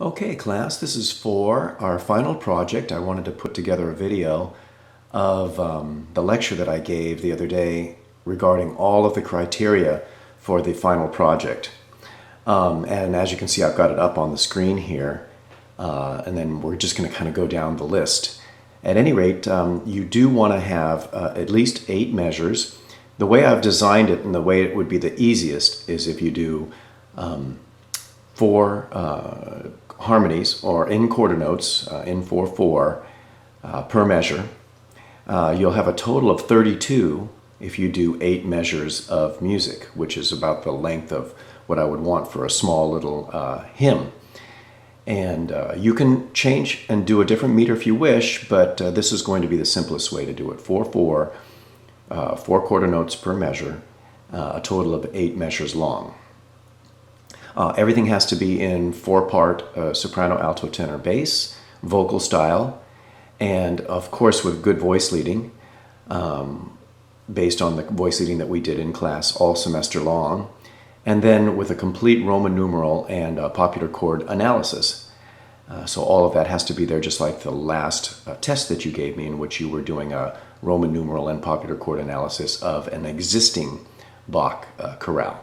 Okay, class, this is for our final project. I wanted to put together a video of the lecture that I gave the other day regarding all of the criteria for the final project. And as you can see, I've got it up on the screen here, and then we're just going to kind of go down the list. At any rate, you do want to have at least 8 measures. The way I've designed it and the way it would be the easiest is if you do 4 harmonies or in quarter notes in 4/4 per measure. You'll have a total of 32 if you do 8 measures of music, which is about the length of what I would want for a small little hymn. And you can change and do a different meter if you wish, but this is going to be the simplest way to do it. 4/4, 4 quarter notes per measure, a total of 8 measures long. Everything has to be in 4-part soprano, alto, tenor, bass, vocal style, and of course with good voice leading, based on the voice leading that we did in class all semester long, and then with a complete Roman numeral and popular chord analysis. So all of that has to be there, just like the last test that you gave me, in which you were doing a Roman numeral and popular chord analysis of an existing Bach chorale.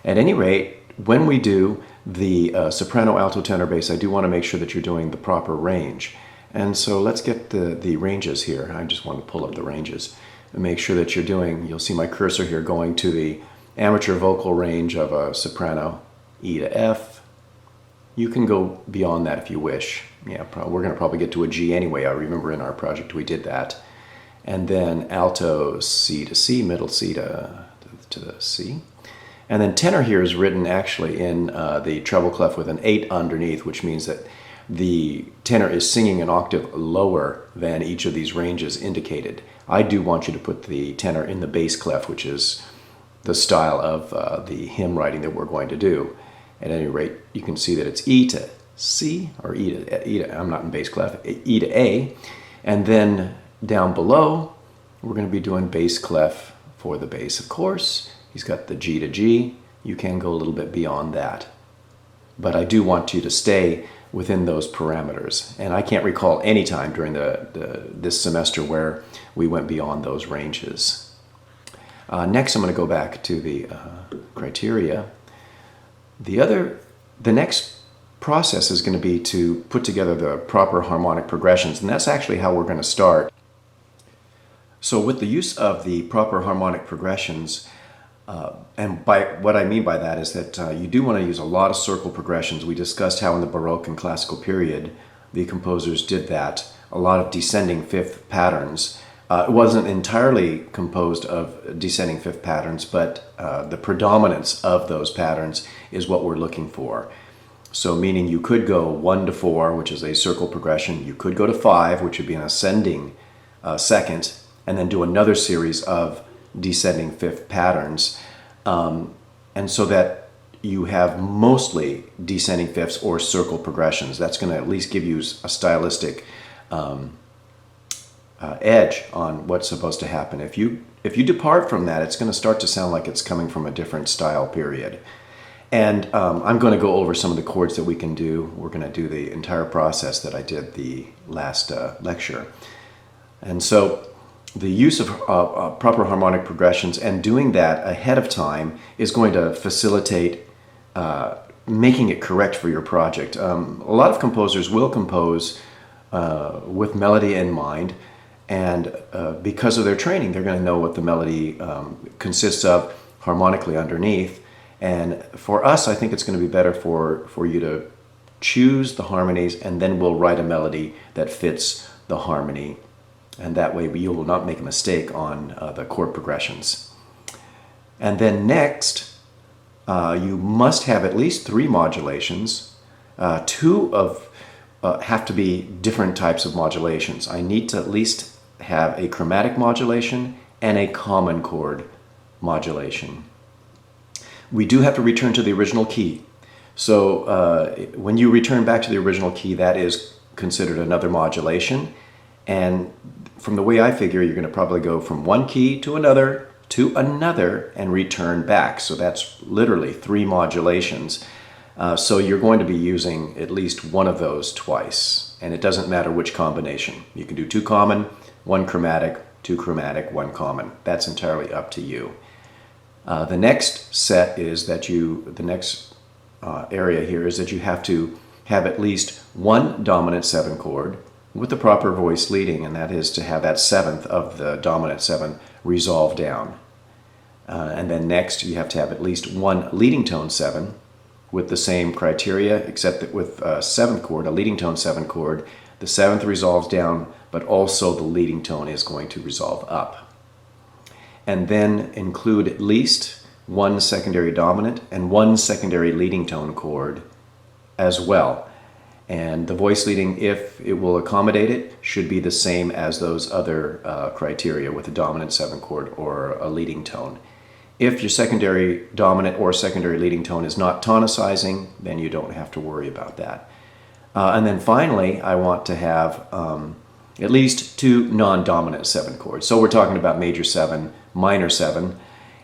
At any rate, when we do the soprano, alto, tenor, bass, I do want to make sure that you're doing the proper range. And so let's get the ranges here. I just want to pull up the ranges and make sure that you're doing, you'll see my cursor here going to the amateur vocal range of a soprano, E to F. You can go beyond that if you wish. Yeah, we're going to probably get to a G anyway. I remember in our project we did that. And then alto, C to C, middle C to the C. And then tenor here is written actually in the treble clef with an 8 underneath, which means that the tenor is singing an octave lower than each of these ranges indicated. I do want you to put the tenor in the bass clef, which is the style of the hymn writing that we're going to do. At any rate, you can see that it's E to C, or E to I'm not in bass clef, E to A. And then down below, we're going to be doing bass clef for the bass, of course. He's got the G to G. You can go a little bit beyond that. But I do want you to stay within those parameters. And I can't recall any time during this semester where we went beyond those ranges. Next, I'm going to go back to the criteria. The next process is going to be to put together the proper harmonic progressions, and that's actually how we're going to start. So with the use of the proper harmonic progressions, and by what I mean by that is that you do want to use a lot of circle progressions. We discussed how in the Baroque and Classical period the composers did that, a lot of descending fifth patterns. It wasn't entirely composed of descending fifth patterns, but the predominance of those patterns is what we're looking for. So meaning you could go 1 to 4, which is a circle progression. You could go to 5, which would be an ascending second, and then do another series of descending fifth patterns, and so that you have mostly descending fifths or circle progressions. That's going to at least give you a stylistic edge on what's supposed to happen. If you depart from that, it's going to start to sound like it's coming from a different style period. And I'm going to go over some of the chords that we can do. We're going to do the entire process that I did the last lecture. And so the use of proper harmonic progressions and doing that ahead of time is going to facilitate making it correct for your project. A lot of composers will compose with melody in mind, and because of their training, they're going to know what the melody consists of harmonically underneath. And for us, I think it's going to be better for you to choose the harmonies, and then we'll write a melody that fits the harmony. And that way you will not make a mistake on the chord progressions. And then next, you must have at least 3 modulations. 2 have to be different types of modulations. I need to at least have a chromatic modulation and a common chord modulation. We do have to return to the original key. So when you return back to the original key, that is considered another modulation. And from the way I figure, you're going to probably go from one key to another and return back. So that's literally 3 modulations. So you're going to be using at least one of those twice, and it doesn't matter which combination. You can do 2 common, 1 chromatic, 2 chromatic, 1 common. That's entirely up to you. The next set is that the next area here is that you have to have at least 1 dominant 7 chord with the proper voice leading, and that is to have that 7th of the dominant 7 resolve down. And then next you have to have at least 1 leading tone 7 with the same criteria, except that with a 7th chord, a leading tone 7 chord, the 7th resolves down, but also the leading tone is going to resolve up. And then include at least 1 secondary dominant and 1 secondary leading tone chord as well. And the voice leading, if it will accommodate it, should be the same as those other criteria with a dominant 7 chord or a leading tone. If your secondary dominant or secondary leading tone is not tonicizing, then you don't have to worry about that. And then finally, I want to have at least 2 non-dominant 7 chords. So we're talking about major 7, minor 7,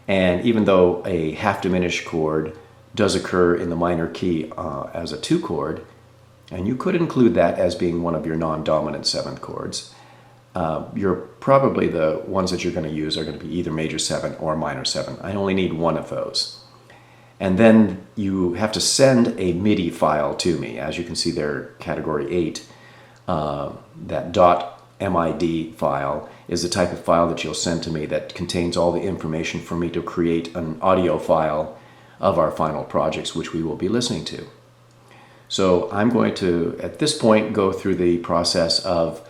and even though a half diminished chord does occur in the minor key as a 2 chord, and you could include that as being one of your non-dominant 7th chords, probably the ones that you're going to use are going to be either major 7 or minor 7. I only need one of those. And then you have to send a MIDI file to me. As you can see there, category 8, that .mid file is the type of file that you'll send to me that contains all the information for me to create an audio file of our final projects, which we will be listening to. So I'm going to, at this point, go through the process of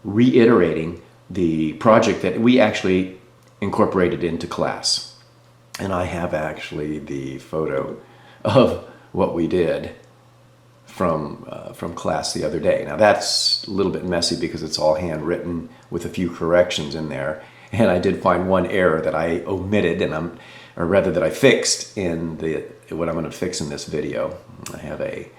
reiterating the project that we actually incorporated into class. And I have actually the photo of what we did from class the other day. Now that's a little bit messy because it's all handwritten with a few corrections in there. And I did find one error that I omitted, or rather that I fixed in what I'm going to fix in this video. I have a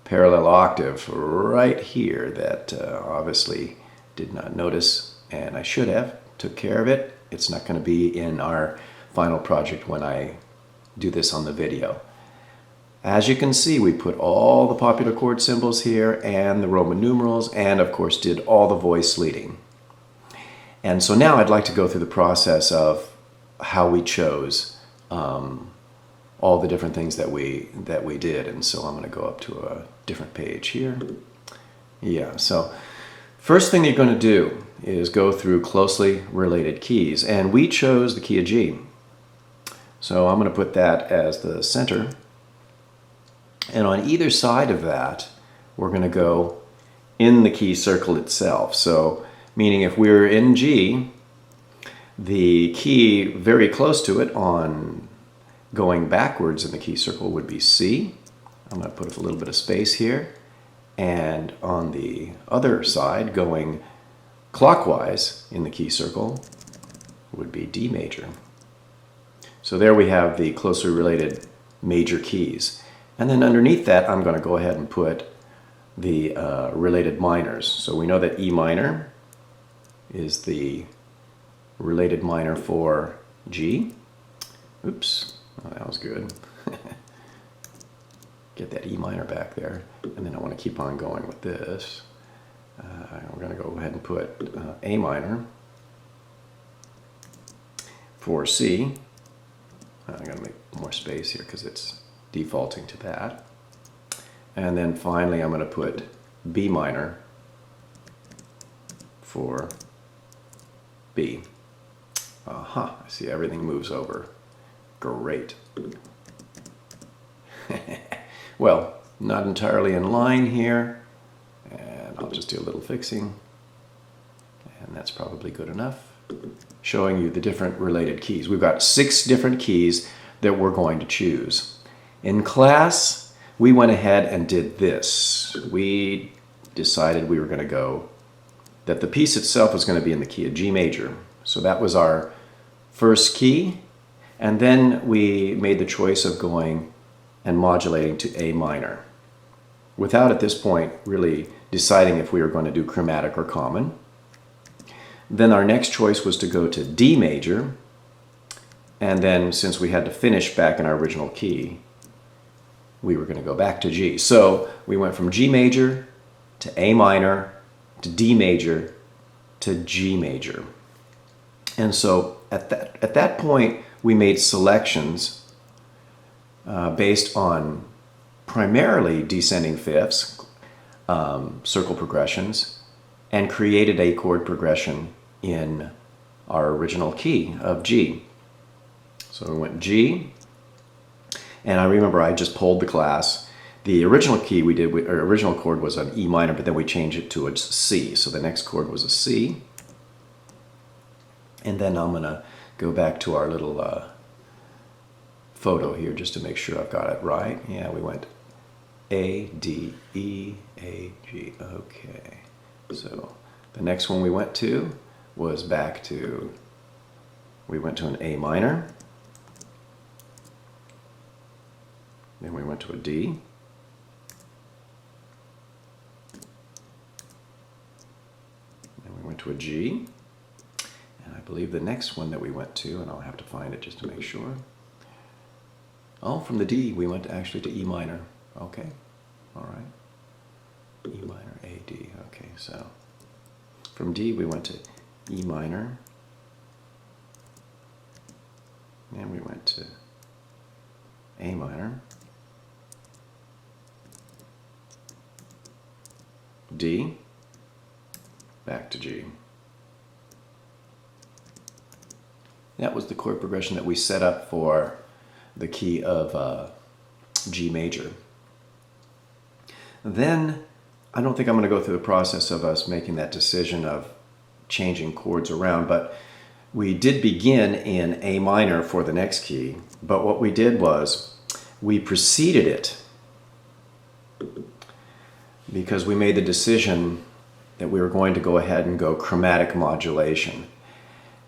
parallel octave right here that obviously did not notice, and I should have. Took care of it. It's not going to be in our final project when I do this on the video. As you can see, we put all the popular chord symbols here and the Roman numerals, and of course did all the voice leading. And so now I'd like to go through the process of how we chose all the different things that we did. And so I'm going to go up to a different page here. Yeah, so first thing you're going to do is go through closely related keys, and we chose the key of G. So I'm going to put that as the center, and on either side of that we're going to go in the key circle itself. So meaning if we're in G, the key very close to it on going backwards in the key circle would be C. I'm going to put a little bit of space here. And on the other side, going clockwise in the key circle, would be D major. So there we have the closely related major keys. And then underneath that, I'm going to go ahead and put the related minors. So we know that E minor is the related minor for G. Oops, oh, that was good. Get that E minor back there. And then I want to keep on going with this. We're going to go ahead and put A minor for C. I'm going to make more space here because it's defaulting to that. And then finally I'm going to put B minor for B. Aha, I see everything moves over. Great. Well, not entirely in line here, and I'll just do a little fixing, and that's probably good enough. Showing you the different related keys. We've got 6 different keys that we're going to choose. In class, we went ahead and did this. We decided we were going to go, that the piece itself was going to be in the key of G major. So that was our first key, and then we made the choice of going and modulating to A minor, without at this point really deciding if we were going to do chromatic or common. Then our next choice was to go to D major, and then since we had to finish back in our original key, we were going to go back to G. So we went from G major to A minor to D major to G major. And so at that point, we made selections based on primarily descending fifths, circle progressions, and created a chord progression in our original key of G. So we went G, and I remember I just polled the class. The original key we did, or original chord was an E minor, but then we changed it to a C. So the next chord was a C. And then I'm going to go back to our little photo here just to make sure I've got it right. Yeah, we went A, D, E, A, G. Okay. So the next one we went to was we went to an A minor. Then we went to a D. Then we went to a G. And I believe the next one that we went to, and I'll have to find it just to make sure. Oh, from the D, we went actually to E minor. Okay. All right. E minor, A, D. Okay, so from D, we went to E minor. And we went to A minor. D, back to G. That was the chord progression that we set up for the key of G major. Then, I don't think I'm going to go through the process of us making that decision of changing chords around, but we did begin in A minor for the next key, but what we did was we preceded it because we made the decision that we were going to go ahead and go chromatic modulation.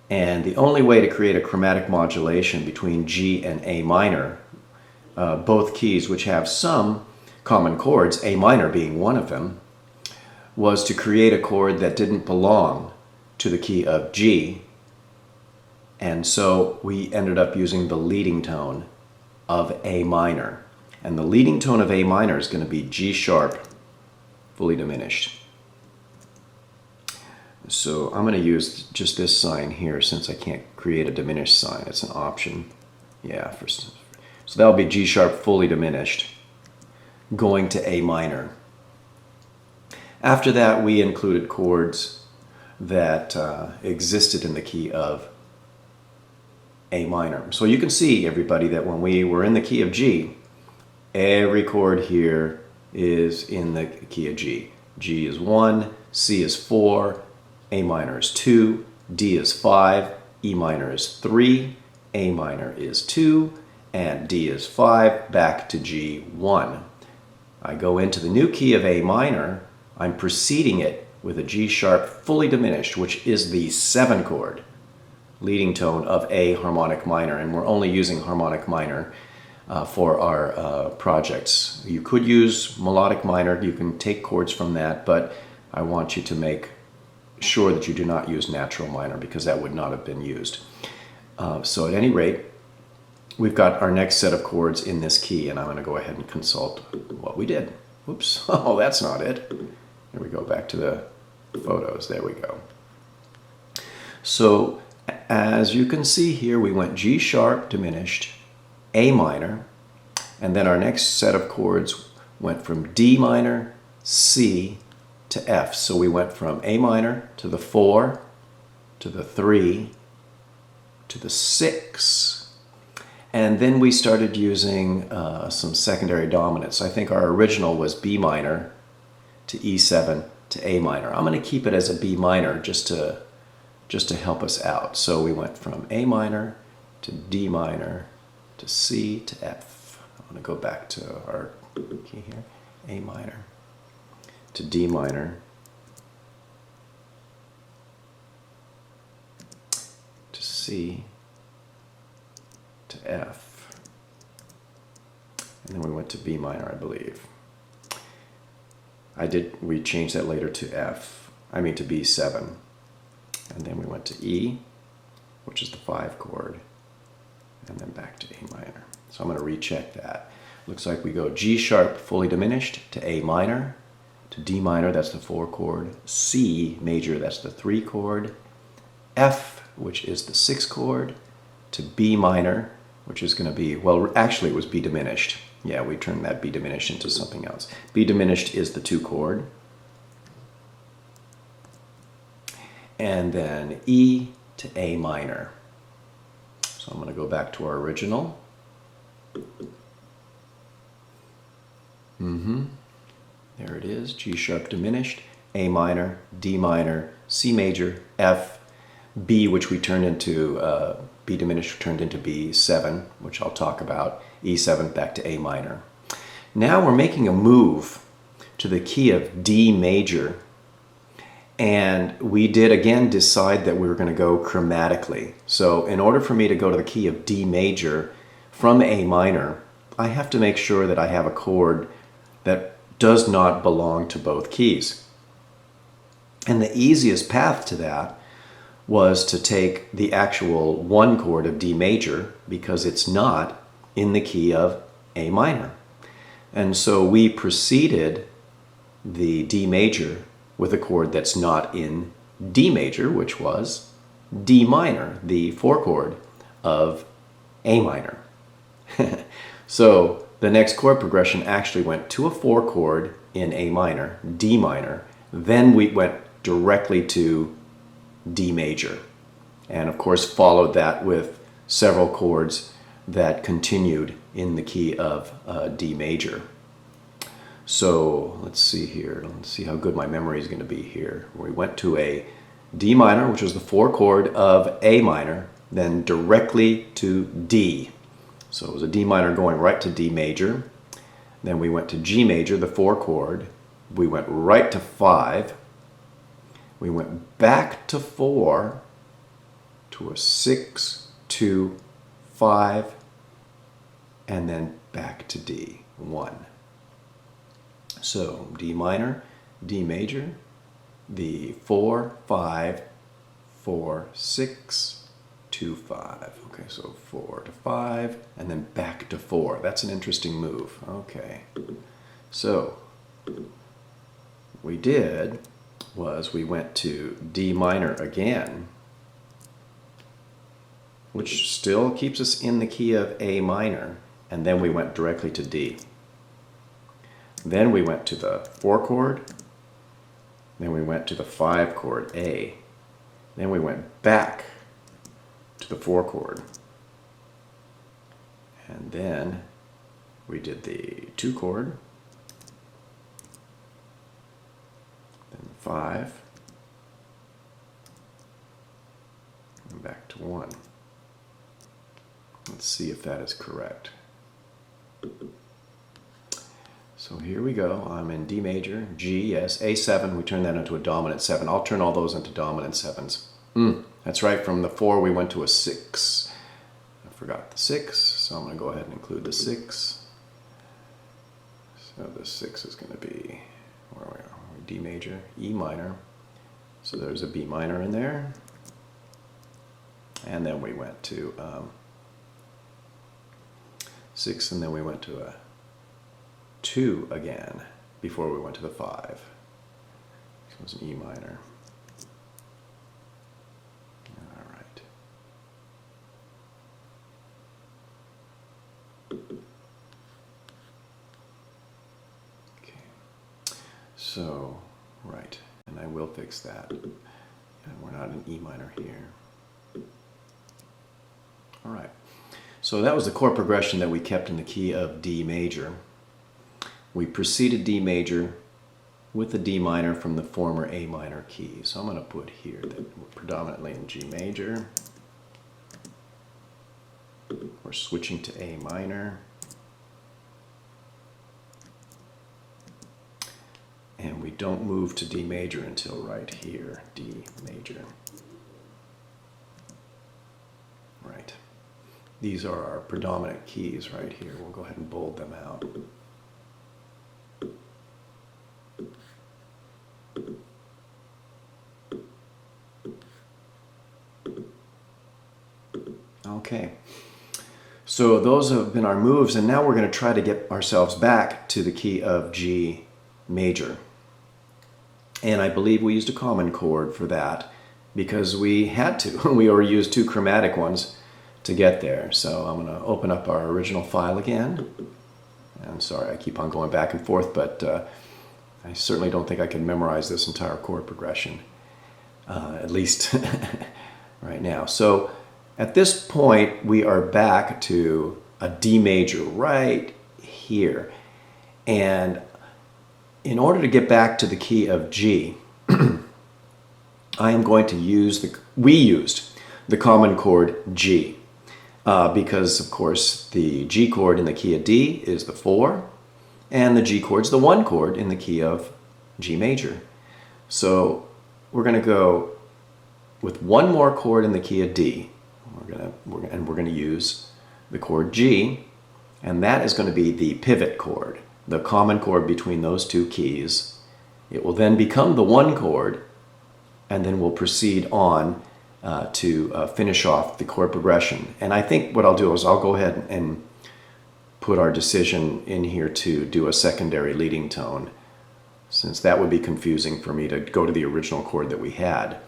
And the only way to create a chromatic modulation between G and A minor, both keys which have some common chords, A minor being one of them, was to create a chord that didn't belong to the key of G. And so we ended up using the leading tone of A minor. And the leading tone of A minor is going to be G sharp, fully diminished. So I'm going to use just this sign here since I can't create a diminished sign. It's an option. Yeah, so that'll be G sharp fully diminished, going to A minor. After that, we included chords that existed in the key of A minor. So you can see, everybody, that when we were in the key of G, every chord here is in the key of G. G is 1, C is 4, A minor is 2, D is 5, E minor is 3, A minor is 2, and D is 5, back to G 1. I go into the new key of A minor, I'm preceding it with a G sharp fully diminished, which is the 7 chord, leading tone of A harmonic minor, and we're only using harmonic minor for our projects. You could use melodic minor, you can take chords from that, but I want you to make sure that you do not use natural minor because that would not have been used. So at any rate, we've got our next set of chords in this key, and I'm going to go ahead and consult what we did. Oops, oh, that's not it. Here we go back to the photos. There we go. So as you can see here, we went G sharp diminished, A minor, and then our next set of chords went from D minor, C, to F. So we went from A minor to the 4, to the 3, to the 6, and then we started using some secondary dominants. I think our original was B minor to E7 to A minor. I'm going to keep it as a B minor just to help us out. So we went from A minor to D minor to C to F. I'm going to go back to our key here. A minor to D minor to C to F, and then we went to B minor, I believe. We changed that later to to B7, and then we went to E, which is the 5 chord, and then back to A minor. So I'm going to recheck that. Looks like we go G sharp fully diminished to A minor, to D minor, that's the 4 chord, C major, that's the 3 chord, F, which is the 6 chord, to B minor, which is going to be, well, actually it was B diminished. Yeah, we turned that B diminished into something else. B diminished is the 2 chord. And then E to A minor. So I'm going to go back to our original. There it is, G sharp diminished, A minor, D minor, C major, F, B, which we turned into, B diminished turned into B7, which I'll talk about, E7 back to A minor. Now we're making a move to the key of D major, and we did again decide that we were going to go chromatically. So in order for me to go to the key of D major from A minor, I have to make sure that I have a chord that does not belong to both keys. And the easiest path to that was to take the actual 1 chord of D major, because it's not in the key of A minor. And so we preceded the D major with a chord that's not in D major, which was D minor, the 4 chord of A minor. So the next chord progression actually went to a 4 chord in A minor, D minor, then we went directly to D major, and of course followed that with several chords that continued in the key of D major. So let's see here, let's see how good my memory is going to be here. We went to a D minor, which was the 4 chord of A minor, then directly to D. So it was a D minor going right to D major. Then we went to G major, the 4 chord. We went right to 5. We went back to 4 to a 6, 2, 5, and then back to D, 1. So D minor, D major, the 4, 5, 4, 6, 2, 5. Okay, so 4 to 5, and then back to 4. That's an interesting move. Okay. So what we did was we went to D minor again, which still keeps us in the key of A minor, and then we went directly to D. Then we went to the 4 chord, then we went to the 5 chord, A. Then we went back to the 4 chord. And then we did the 2 chord, then the 5, and back to 1. Let's see if that is correct. So here we go. I'm in D major, G, yes, A7. We turn that into a dominant 7. I'll turn all those into dominant 7s. That's right, from the 4 we went to a 6. I forgot the 6, so I'm going to go ahead and include the 6. So the 6 is going to be, where are we? D major, E minor. So there's a B minor in there. And then we went to 6, and then we went to a 2 again before we went to the 5. So it was an E minor. All right. Okay. So, right, and I will fix that. And we're not in E minor here. All right. So that was the chord progression that we kept in the key of D major. We preceded D major with the D minor from the former A minor key. So I'm going to put here that we're predominantly in G major. We're switching to A minor. And we don't move to D major until right here, D major. Right. These are our predominant keys right here. We'll go ahead and bold them out. Okay. So those have been our moves, and now we're going to try to get ourselves back to the key of G major. And I believe we used a common chord for that because we had to. We already used two chromatic ones to get there. So I'm going to open up our original file again. I'm sorry, I keep on going back and forth, but I certainly don't think I can memorize this entire chord progression, at least right now. So at this point, we are back to a D major right here. And in order to get back to the key of G, I am going to use we used the common chord G. Because, of course, the G chord in the key of D is the 4, and the G chord's the 1 chord in the key of G major. So we're going to go with one more chord in the key of D. We're going to use the chord G, and that is going to be the pivot chord, the common chord between those two keys. It will then become the 1 chord, and then we'll proceed on to finish off the chord progression. And I think what I'll do is I'll go ahead and put our decision in here to do a secondary leading tone, since that would be confusing for me to go to the original chord that we had.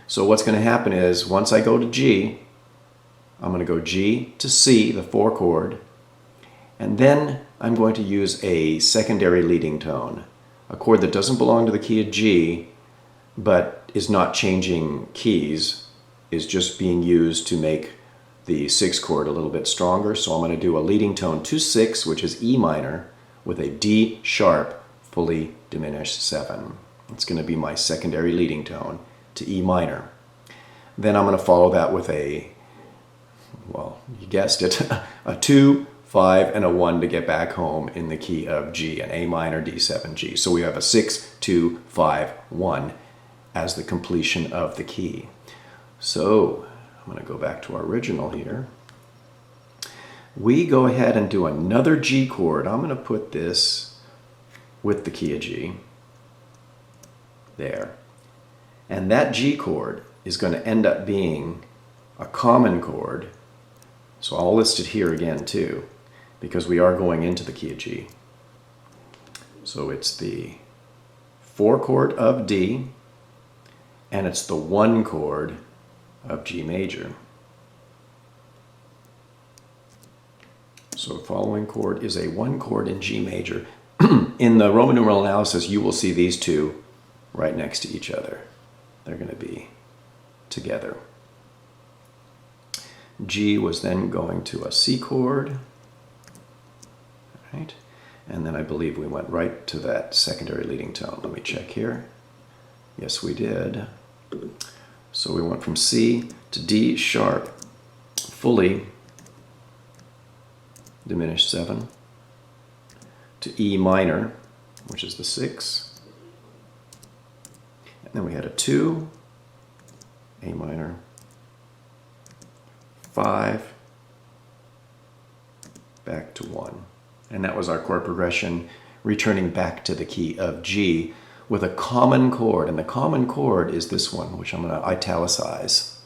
So what's going to happen is once I go to G, I'm going to go G to C, the 4 chord, and then I'm going to use a secondary leading tone, a chord that doesn't belong to the key of G, but is not changing keys, is just being used to make the 6 chord a little bit stronger. So I'm going to do a leading tone to 6, which is E minor, with a D sharp fully diminished 7. It's going to be my secondary leading tone to E minor. Then I'm going to follow that with a, well, you guessed it, a 2, 5, and a 1 to get back home in the key of G, an A minor, D7, G. So we have a 6, 2, 5, 1 as the completion of the key. So I'm going to go back to our original here. We go ahead and do another G chord. I'm going to put this with the key of G there. And that G chord is going to end up being a common chord. So I'll list it here again too, because we are going into the key of G. So it's the 4 chord of D, and it's the 1 chord of G major. So the following chord is a 1 chord in G major. In the Roman numeral analysis, you will see these two right next to each other. They're going to be together. G was then going to a C chord, right? And then I believe we went right to that secondary leading tone. Let me check here. Yes, we did. So we went from C to D sharp, fully diminished 7, to E minor, which is the 6. And then we had a 2, A minor, 5, back to 1. And that was our chord progression, returning back to the key of G with a common chord. And the common chord is this one, which I'm going to italicize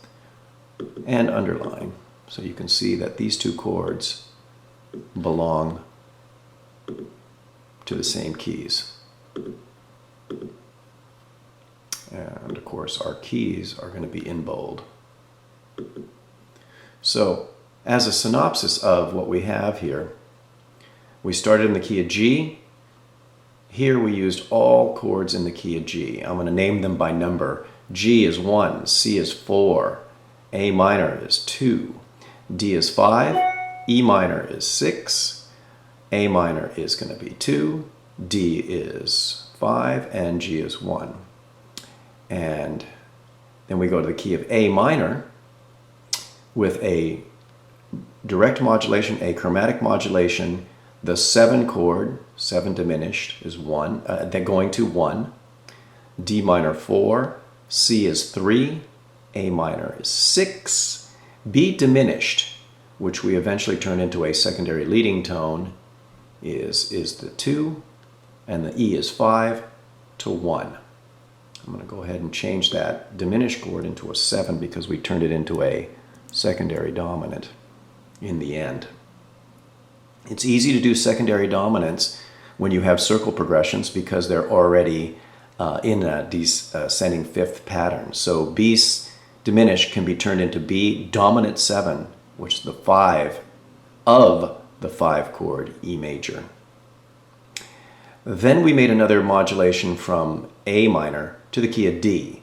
and underline. So you can see that these two chords belong to the same keys. And of course, our keys are going to be in bold. So, as a synopsis of what we have here, we started in the key of G. Here we used all chords in the key of G. I'm going to name them by number. G is 1, C is 4, A minor is 2, D is 5, E minor is 6, A minor is going to be 2, D is 5, and G is 1. And then we go to the key of A minor with a direct modulation, a chromatic modulation. The 7 chord, 7 diminished, is 1, then going to 1. D minor 4, C is 3, A minor is 6. B diminished, which we eventually turn into a secondary leading tone, is the 2, and the E is 5 to 1. I'm going to go ahead and change that diminished chord into a 7 because we turned it into a secondary dominant in the end. It's easy to do secondary dominants when you have circle progressions because they're already in a descending fifth pattern. So B diminished can be turned into B dominant 7, which is the 5 of the 5 chord E major. Then we made another modulation from A minor to the key of D.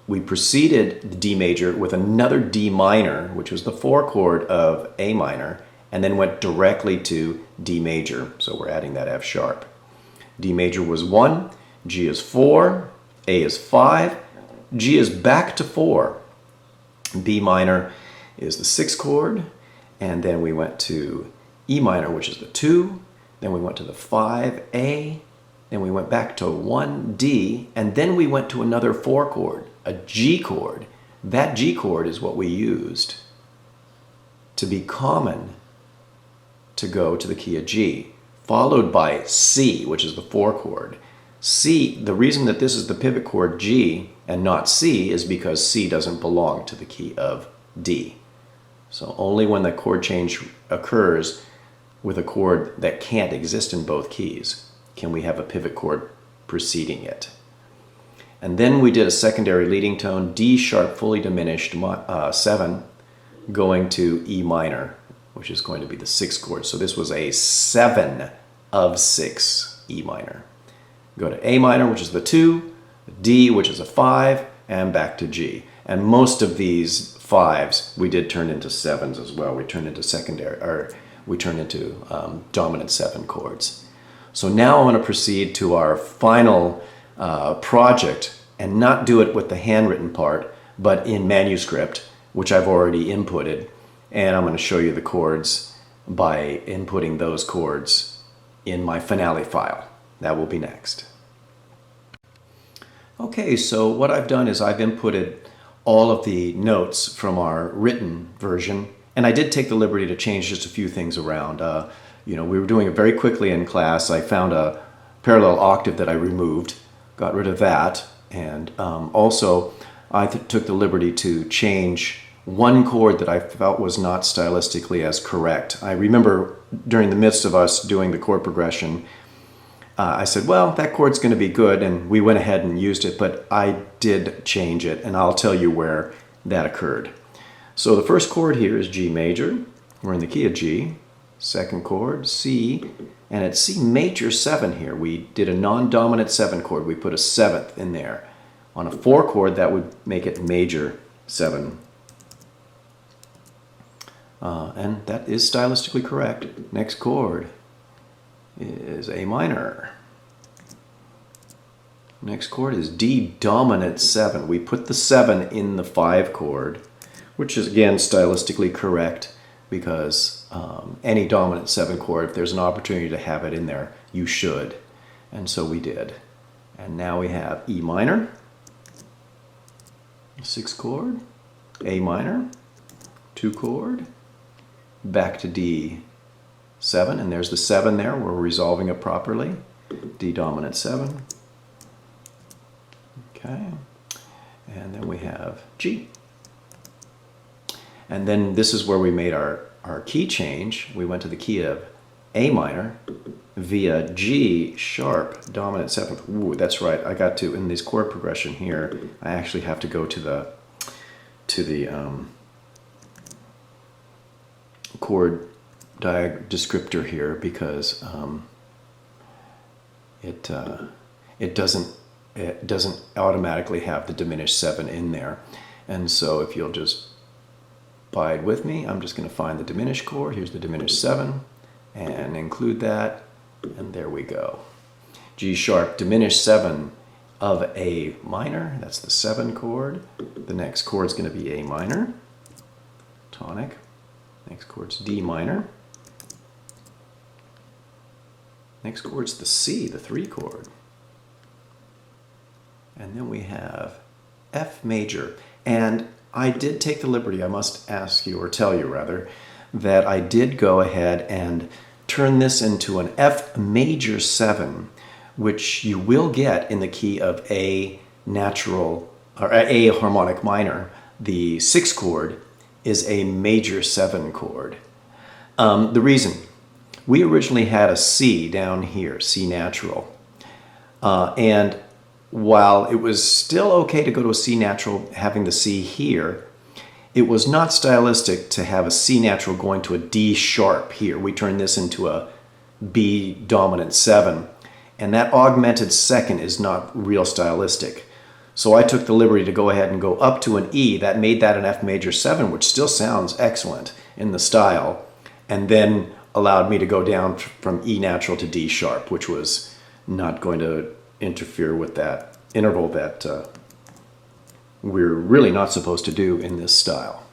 We preceded the D major with another D minor, which was the 4 chord of A minor, and then went directly to D major. So we're adding that F sharp. D major was 1, G is 4, A is 5, G is back to 4. B minor is the 6th chord, and then we went to E minor, which is the 2, then we went to the 5A, then we went back to 1D, and then we went to another 4 chord, a G chord. That G chord is what we used to be common to go to the key of G, followed by C, which is the 4 chord. C, the reason that this is the pivot chord G and not C is because C doesn't belong to the key of D. So only when the chord change occurs with a chord that can't exist in both keys can we have a pivot chord preceding it. And then we did a secondary leading tone, D sharp fully diminished 7, going to E minor, which is going to be the 6th chord. So this was a 7 of 6 E minor. Go to A minor, which is the 2, D, which is a 5, and back to G. And most of these 5s we did turn into 7s as well. We turned into dominant 7 chords. So now I want to proceed to our final project and not do it with the handwritten part, but in manuscript, which I've already inputted. And I'm going to show you the chords by inputting those chords in my finale file. That will be next. Okay, so what I've done is I've inputted all of the notes from our written version, and I did take the liberty to change just a few things around. We were doing it very quickly in class. I found a parallel octave that I removed, got rid of that, and also I took the liberty to change one chord that I felt was not stylistically as correct. I remember during the midst of us doing the chord progression, I said, well, that chord's going to be good, and we went ahead and used it, but I did change it, and I'll tell you where that occurred. So the first chord here is G major. We're in the key of G. Second chord, C, and it's C major 7 here. We did a non-dominant 7 chord. We put a 7th in there. On a 4 chord, that would make it major 7. And that is stylistically correct. Next chord is A minor. Next chord is D dominant 7. We put the 7 in the 5 chord, which is again stylistically correct because any dominant 7 chord, if there's an opportunity to have it in there, you should. And so we did. And now we have E minor, 6 chord, A minor, 2 chord, back to D 7, and there's the 7 there. We're resolving it properly. D dominant 7. Okay. And then we have G. And then this is where we made our key change. We went to the key of A minor via G sharp dominant 7th. Ooh, that's right. I got to, in this chord progression here, I actually have to go to the chord descriptor here because it doesn't automatically have the diminished 7 in there. And so if you'll just abide with me, I'm just going to find the diminished chord. Here's the diminished 7 and include that, and there we go. G sharp diminished 7 of A minor. That's the 7 chord. The next chord is going to be A minor, tonic. Next chord's D minor. Next chord's the C, the 3 chord. And then we have F major. And I did take the liberty, I must ask you, or tell you rather, that I did go ahead and turn this into an F major 7, which you will get in the key of A natural, or A harmonic minor. The 6th chord is a major 7 chord. The reason, we originally had a C down here, C natural. And while it was still okay to go to a C natural having the C here, it was not stylistic to have a C natural going to a D sharp here. We turned this into a B dominant 7. And that augmented second is not real stylistic. So I took the liberty to go ahead and go up to an E. That made that an F major 7, which still sounds excellent in the style, and then allowed me to go down from E natural to D sharp, which was not going to interfere with that interval that we're really not supposed to do in this style.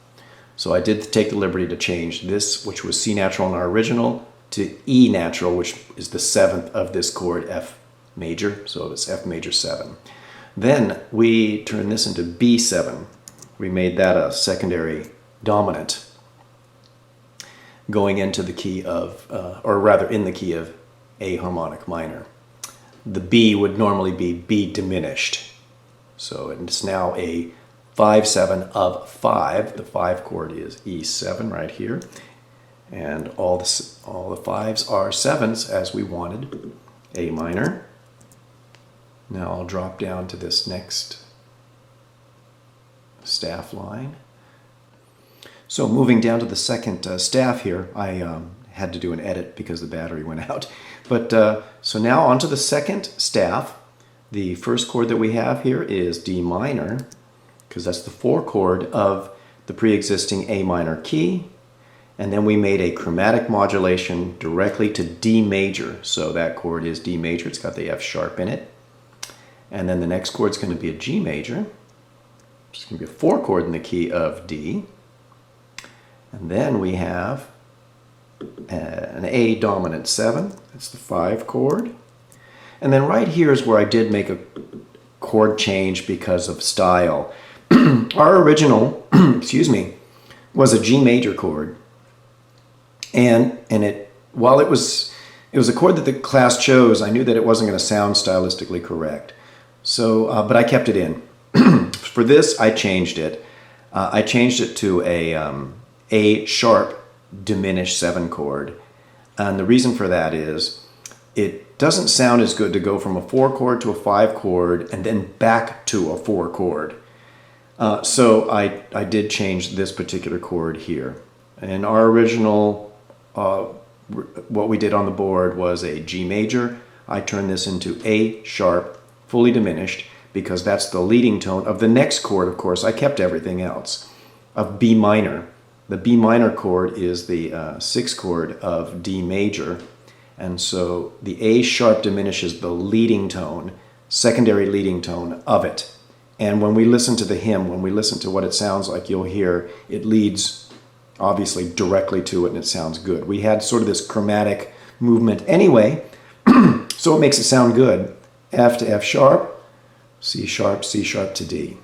So I did take the liberty to change this, which was C natural in our original, to E natural, which is the 7th of this chord, F major, so it's F major 7. Then we turned this into B7. We made that a secondary dominant, going into the key of, or rather in the key of A harmonic minor. The B would normally be B diminished. So it's now a 5-7 of 5. The 5 chord is E7 right here. And all the 5s are 7s as we wanted. A minor. Now I'll drop down to this next staff line. So moving down to the second staff here, I had to do an edit because the battery went out. But so now onto the second staff. The first chord that we have here is D minor, because that's the 4 chord of the pre-existing A minor key. And then we made a chromatic modulation directly to D major. So that chord is D major. It's got the F sharp in it. And then the next chord is going to be a G major. It's going to be a 4 chord in the key of D. And then we have an A dominant 7. That's the 5 chord. And then right here is where I did make a chord change because of style. Our original, excuse me, was a G major chord. And while it was a chord that the class chose, I knew that it wasn't going to sound stylistically correct. So, but I kept it in. For this, I changed it. I changed it to a sharp diminished 7 chord. And the reason for that is it doesn't sound as good to go from a 4 chord to a 5 chord and then back to a 4 chord. So I did change this particular chord here. And our original, what we did on the board was a G major. I turned this into A sharp, fully diminished, because that's the leading tone of the next chord. Of course, I kept everything else, of B minor. The B minor chord is the 6th chord of D major, and so the A sharp diminishes the leading tone, secondary leading tone of it. And when we listen to the hymn, when we listen to what it sounds like, you'll hear it leads obviously directly to it, and it sounds good. We had sort of this chromatic movement anyway, so it makes it sound good. F to F sharp, C sharp to D.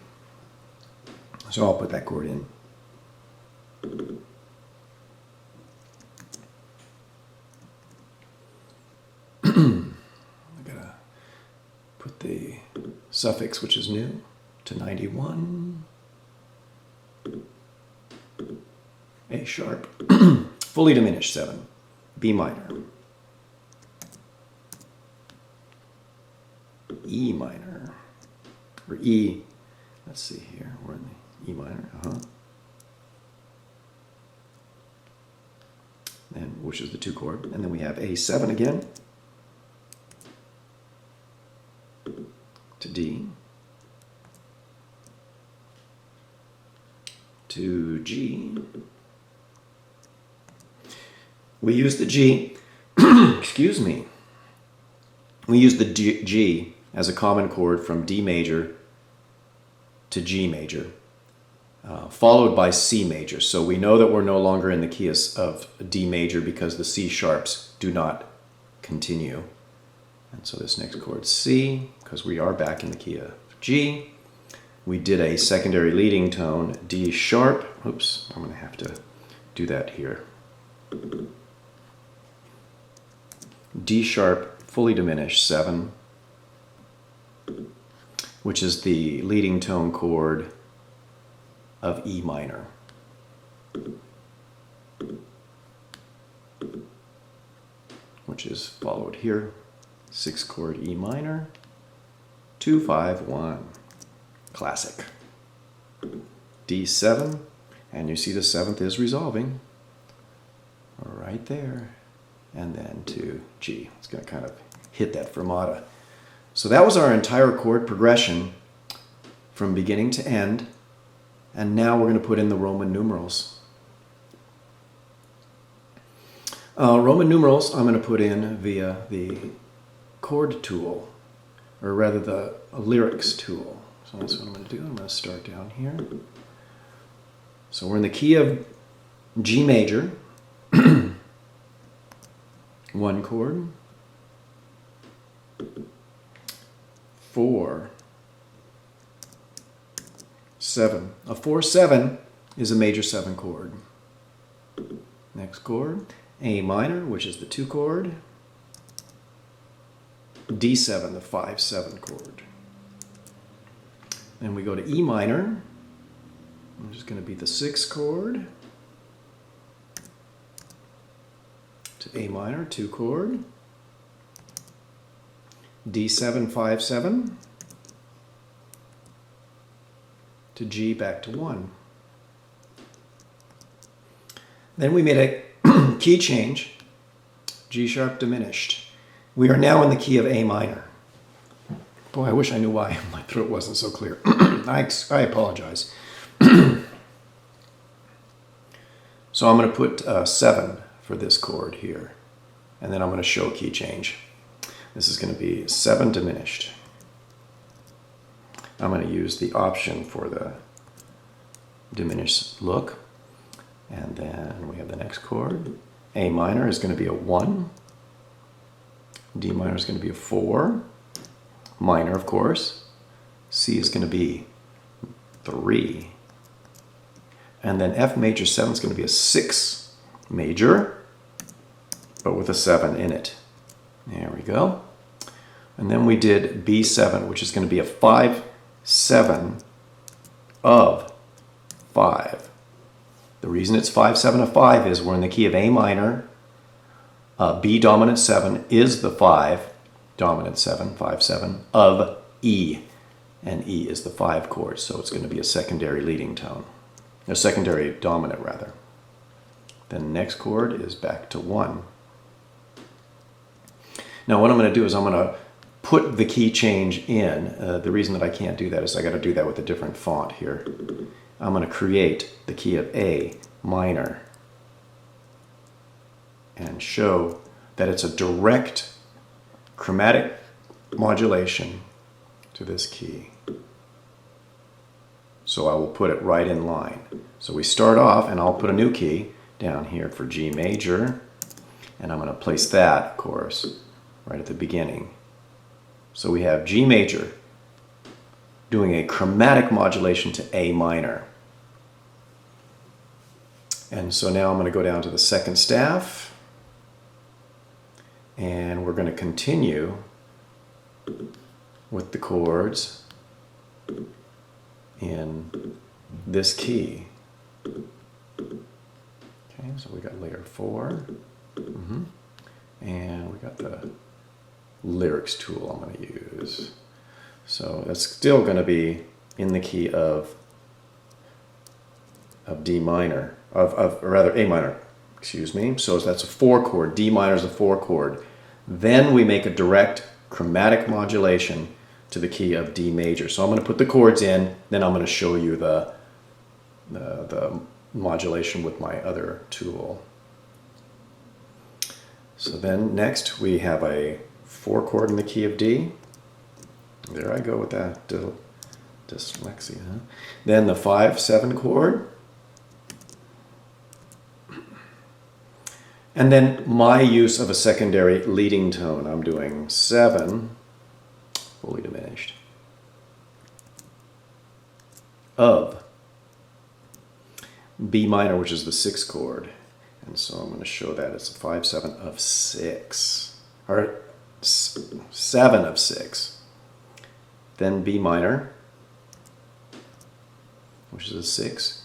So I'll put that chord in. I gotta put the suffix, which is new, to 91. A sharp, fully diminished 7, B minor, E minor, or E, let's see here, we're in the E minor, and which is the 2 chord, and then we have A7 again, to D, to G. We use the G, excuse me, we use the G as a common chord from D major to G major, followed by C major. So we know that we're no longer in the key of D major because the C sharps do not continue. And so this next chord C, because we are back in the key of G. We did a secondary leading tone, D sharp. Oops, I'm going to have to do that here. D sharp, fully diminished 7, which is the leading tone chord of E minor. which is followed here. 6th chord E minor, 2, 5, 1. Classic. D7, and you see the 7th is resolving right there, and then to G. It's going to kind of hit that fermata. So that was our entire chord progression from beginning to end, and now we're going to put in the Roman numerals. Roman numerals I'm going to put in via the chord tool, or rather the lyrics tool. So that's what I'm going to do. I'm going to start down here. So we're in the key of G major, 1 chord, 4, 7. A 4/7 is a major 7 chord. Next chord, A minor, which is the 2 chord, D7, the 5/7 chord. Then we go to E minor, which is going to be the 6th chord, to A minor, 2 chord, D7, 5/7, to G back to 1. Then we made a key change, G sharp diminished. We are now in the key of A minor. Boy, I wish I knew why my throat wasn't so clear. I apologize. So I'm going to put 7 for this chord here, and then I'm going to show key change. This is going to be 7 diminished. I'm going to use the option for the diminished look, and then we have the next chord. A minor is going to be a 1. D minor is going to be a 4. Minor, of course. C is going to be 3. And then F major 7 is going to be a 6 major, but with a 7 in it. There we go. And then we did B7, which is going to be a 5/7 of 5. The reason it's 5/7 of 5 is we're in the key of A minor. B dominant 7 is the 5 dominant 7, 5/7 of E. And E is the 5 chord, so it's going to be a secondary leading tone. A secondary dominant, rather. Then the next chord is back to 1. Now what I'm going to do is I'm going to put the key change in. The reason that I can't do that is I got to do that with a different font here. I'm going to create the key of A minor and show that it's a direct chromatic modulation to this key. So I will put it right in line. So we start off, and I'll put a new key down here for G major, and I'm going to place that, of course, right at the beginning. So we have G major doing a chromatic modulation to A minor. And so now I'm going to go down to the second staff, and we're going to continue with the chords in this key. Okay, so we got layer 4, and we got the lyrics tool I'm going to use. So that's still going to be in the key of D minor, or rather A minor, excuse me. So that's a 4 chord. D minor is a 4 chord. Then we make a direct chromatic modulation to the key of D major. So I'm going to put the chords in, then I'm going to show you the modulation with my other tool. So then next we have a 4 chord in the key of D. There I go with that dyslexia. Huh? Then the 5/7 chord. And then my use of a secondary leading tone. I'm doing 7, fully diminished, of B minor, which is the 6th chord. And so I'm going to show that it's a 5/7 of 6, or 7 of 6. Then B minor, which is a 6,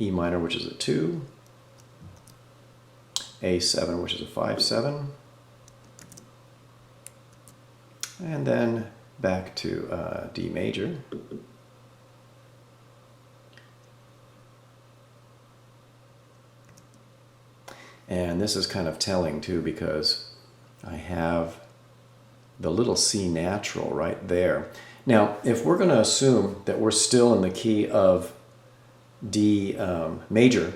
E minor, which is a 2, A7, which is a 5/7, And then back to D major. And this is kind of telling too, because I have the little C natural right there. Now, if we're going to assume that we're still in the key of D major,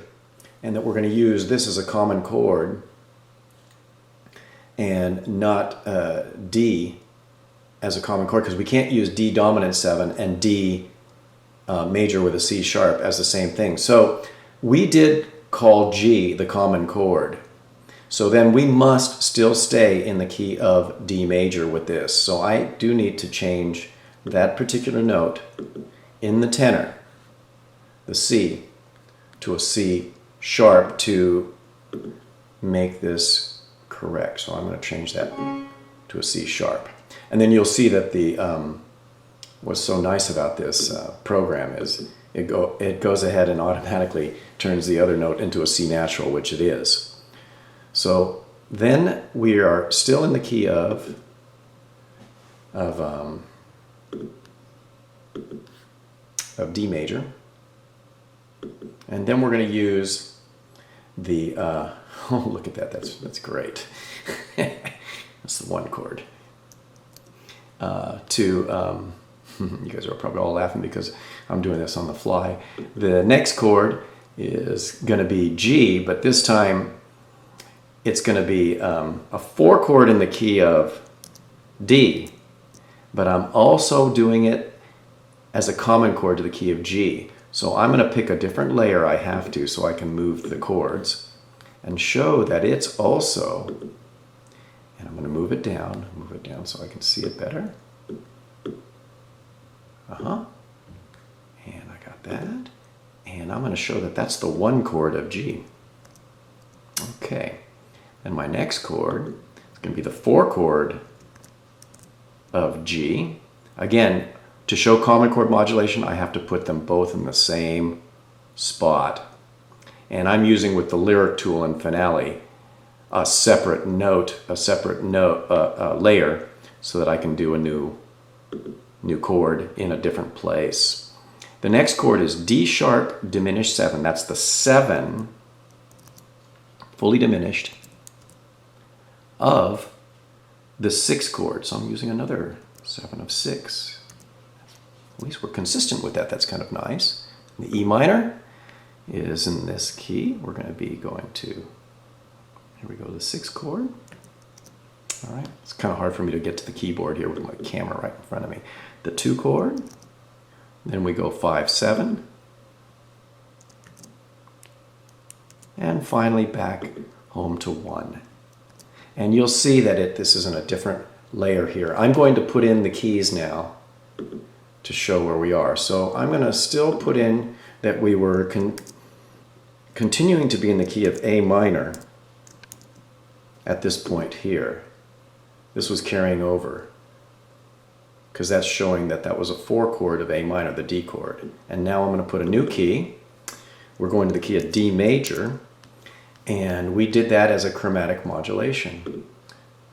and that we're going to use this as a common chord and not D as a common chord, because we can't use D dominant 7 and D major with a C sharp as the same thing. So we did call G the common chord. So then we must still stay in the key of D major with this. So I do need to change that particular note in the tenor, the C, to a C sharp to make this correct. So I'm going to change that to a C sharp. And then you'll see that the what's so nice about this program is it goes ahead and automatically turns the other note into a C natural, which it is. So then we are still in the key of D major, and then we're going to use the oh, look at that, that's great. That's the one chord. You guys are probably all laughing because I'm doing this on the fly. The next chord is going to be G, but this time it's going to be a 4 chord in the key of D, but I'm also doing it as a common chord to the key of G. So I'm going to pick a different layer, I have to, so I can move the chords and show that it's also, and I'm going to move it down so I can see it better. And I got that. And I'm going to show that that's the 1 chord of G. Okay. And my next chord is going to be the 4 chord of G. Again, to show common chord modulation, I have to put them both in the same spot. And I'm using with the lyric tool in Finale a separate layer, so that I can do a new chord in a different place. The next chord is D sharp diminished 7. That's the 7 fully diminished of the 6 chord. So I'm using another 7 of 6. At least we're consistent with that. That's kind of nice. The E minor is in this key. We're going to be going to, here we go, the 6th chord. All right, it's kind of hard for me to get to the keyboard here with my camera right in front of me. The 2 chord, then we go 5, 7, and finally back home to 1. And you'll see that this is in a different layer here. I'm going to put in the keys now to show where we are. So I'm going to still put in that we were continuing to be in the key of A minor at this point here. This was carrying over, because that's showing that that was a 4 chord of A minor, the D chord. And now I'm going to put a new key. We're going to the key of D major, and we did that as a chromatic modulation.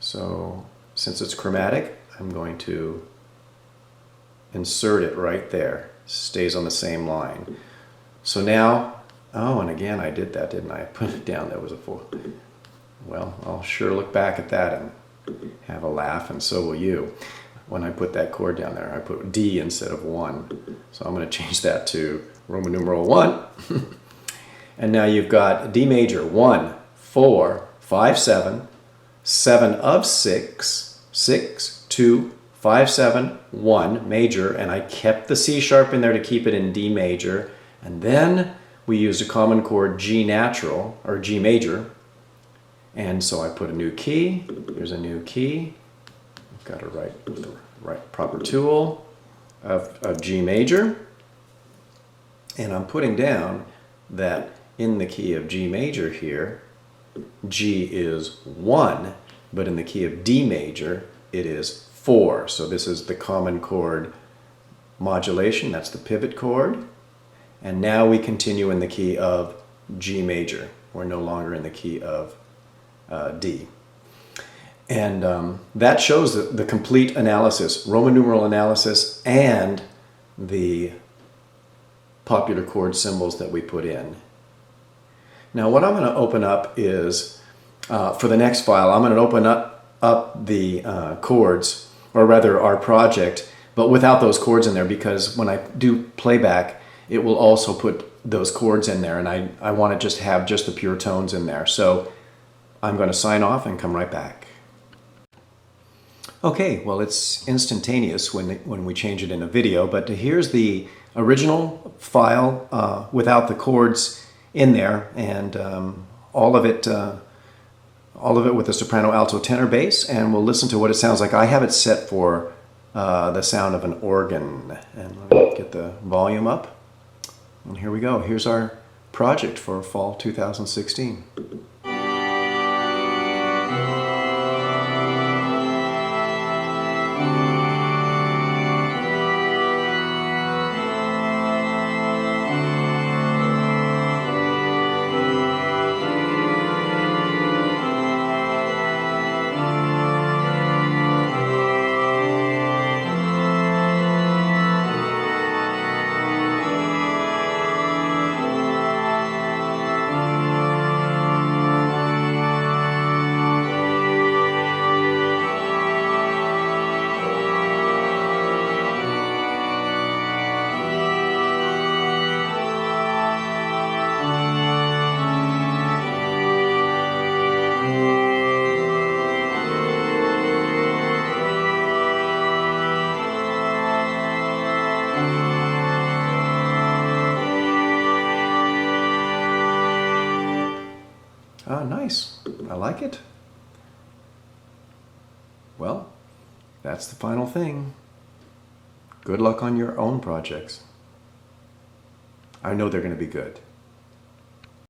So since it's chromatic, I'm going to insert it right there. Stays on the same line. So now, oh, and again I did that, didn't I? I put it down, that was a 4. Well, I'll sure look back at that and have a laugh, and so will you. When I put that chord down there, I put D instead of 1. So I'm going to change that to Roman numeral 1. And now you've got D major, 1, 4, 5, 7, 7 of 6, 6, 2, 5, 7, 1, major, and I kept the C sharp in there to keep it in D major. And then we used a common chord G natural, or G major. And so I put a new key. Here's a new key. I've got to write with the right proper tool of G major. And I'm putting down that in the key of G major here, G is 1, but in the key of D major, it is 4. So this is the common chord modulation. That's the pivot chord. And now we continue in the key of G major. We're no longer in the key of D. And that shows the complete analysis, Roman numeral analysis, and the popular chord symbols that we put in. Now what I'm going to open up is, for the next file, I'm going to open up the chords, or rather our project, but without those chords in there, because when I do playback, it will also put those chords in there, and I want to just have just the pure tones in there. So I'm going to sign off and come right back. Okay, well, it's instantaneous when we change it in a video, but here's the original file without the chords in there, and all of it with the soprano, alto, tenor, bass, and we'll listen to what it sounds like. I have it set for the sound of an organ, and let me get the volume up, and here we go. Here's our project for fall 2016. Ah, nice. I like it. Well, that's the final thing. Good luck on your own projects. I know they're going to be good.